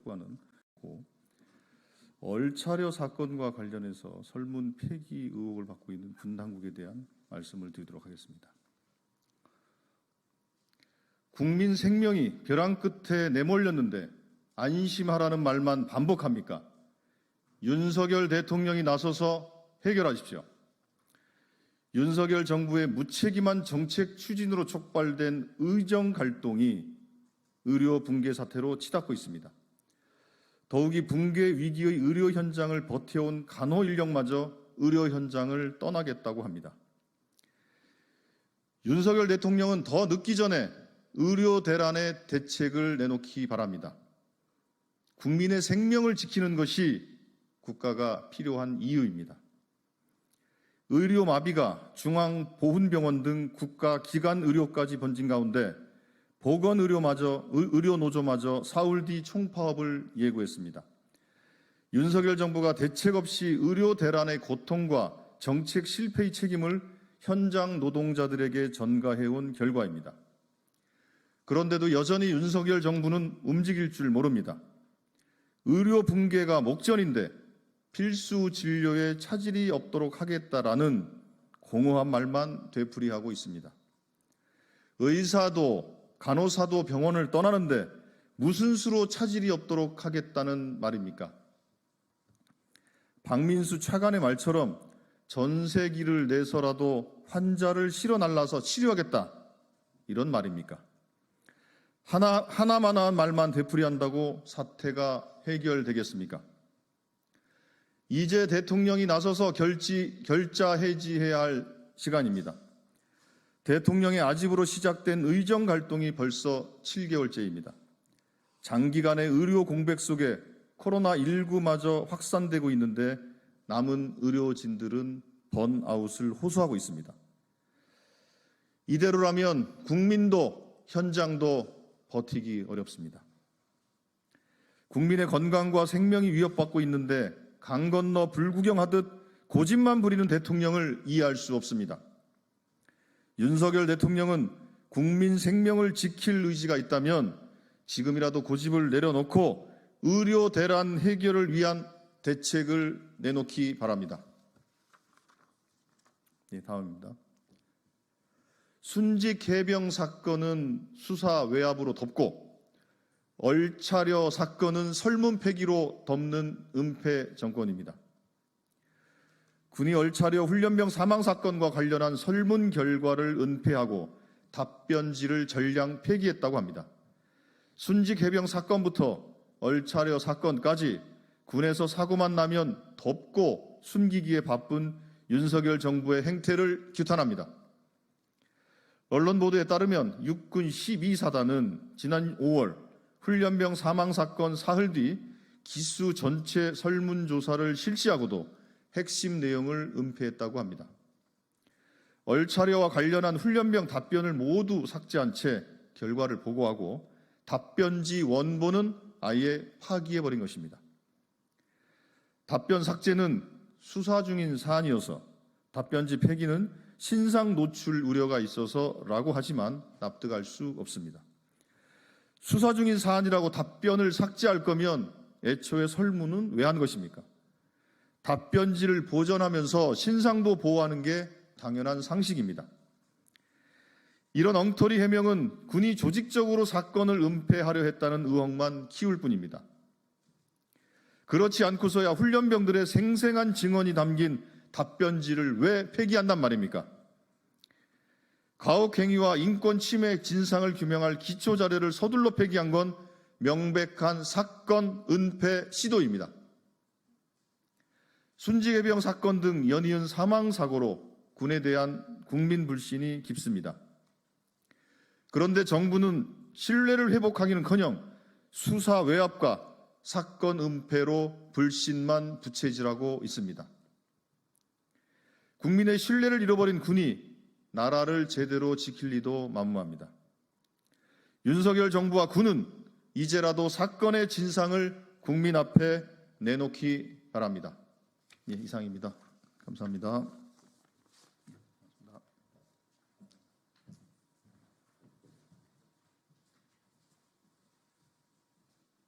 촉구하는 얼차려 사건과 관련해서 설문 폐기 의혹을 받고 있는 군 당국에 대한 말씀을 드리도록 하겠습니다. 국민 생명이 벼랑 끝에 내몰렸는데 안심하라는 말만 반복합니까? 윤석열 대통령이 나서서 해결하십시오. 윤석열 정부의 무책임한 정책 추진으로 촉발된 의정 갈등이 의료 붕괴 사태로 치닫고 있습니다. 더욱이 붕괴 위기의 의료 현장을 버텨온 간호 인력마저 의료 현장을 떠나겠다고 합니다. 윤석열 대통령은 더 늦기 전에 의료 대란의 대책을 내놓기 바랍니다. 국민의 생명을 지키는 것이 국가가 필요한 이유입니다. 의료 마비가 중앙보훈병원 등 국가기관 의료까지 번진 가운데 보건의료노조마저 사흘 뒤 총파업을 예고했습니다. 윤석열 정부가 대책 없이 의료 대란의 고통과 정책 실패의 책임을 현장 노동자들에게 전가해온 결과입니다. 그런데도 여전히 윤석열 정부는 움직일 줄 모릅니다. 의료 붕괴가 목전인데 필수 진료에 차질이 없도록 하겠다라는 공허한 말만 되풀이하고 있습니다. 의사도 간호사도 병원을 떠나는데 무슨 수로 차질이 없도록 하겠다는 말입니까? 박민수 차관의 말처럼 전세기를 내서라도 환자를 실어 날라서 치료하겠다 이런 말입니까? 하나만한 말만 되풀이한다고 사태가 해결되겠습니까? 이제 대통령이 나서서 결자 해지해야 할 시간입니다. 대통령의 아집으로 시작된 의정 갈등이 벌써 7개월째입니다. 장기간의 의료 공백 속에 코로나19마저 확산되고 있는데 남은 의료진들은 번아웃을 호소하고 있습니다. 이대로라면 국민도 현장도 버티기 어렵습니다. 국민의 건강과 생명이 위협받고 있는데 강 건너 불구경하듯 고집만 부리는 대통령을 이해할 수 없습니다. 윤석열 대통령은 국민 생명을 지킬 의지가 있다면 지금이라도 고집을 내려놓고 의료 대란 해결을 위한 대책을 내놓기 바랍니다. 다음입니다. 순직 해병 사건은 수사 외압으로 덮고 얼차려 사건은 설문 폐기로 덮는 은폐 정권입니다. 군이 얼차려 훈련병 사망 사건과 관련한 설문 결과를 은폐하고 답변지를 전량 폐기했다고 합니다. 순직 해병 사건부터 얼차려 사건까지 군에서 사고만 나면 덮고 숨기기에 바쁜 윤석열 정부의 행태를 규탄합니다. 언론 보도에 따르면 육군 12사단은 지난 5월 훈련병 사망 사건 사흘 뒤 기수 전체 설문조사를 실시하고도 핵심 내용을 은폐했다고 합니다. 얼차려와 관련한 훈련병 답변을 모두 삭제한 채 결과를 보고하고 답변지 원본은 아예 파기해버린 것입니다. 답변 삭제는 수사 중인 사안이어서 답변지 폐기는 신상 노출 우려가 있어서라고 하지만 납득할 수 없습니다. 수사 중인 사안이라고 답변을 삭제할 거면 애초에 설문은 왜 한 것입니까? 답변지를 보존하면서 신상도 보호하는 게 당연한 상식입니다. 이런 엉터리 해명은 군이 조직적으로 사건을 은폐하려 했다는 의혹만 키울 뿐입니다. 그렇지 않고서야 훈련병들의 생생한 증언이 담긴 답변지를 왜 폐기한단 말입니까? 가혹행위와 인권 침해 진상을 규명할 기초자료를 서둘러 폐기한 건 명백한 사건 은폐 시도입니다. 순직해병 사건 등 연이은 사망사고로 군에 대한 국민 불신이 깊습니다. 그런데 정부는 신뢰를 회복하기는커녕 수사 외압과 사건 은폐로 불신만 부채질하고 있습니다. 국민의 신뢰를 잃어버린 군이 나라를 제대로 지킬 리도 만무합니다. 윤석열 정부와 군은 이제라도 사건의 진상을 국민 앞에 내놓기 바랍니다. 이상입니다. 감사합니다.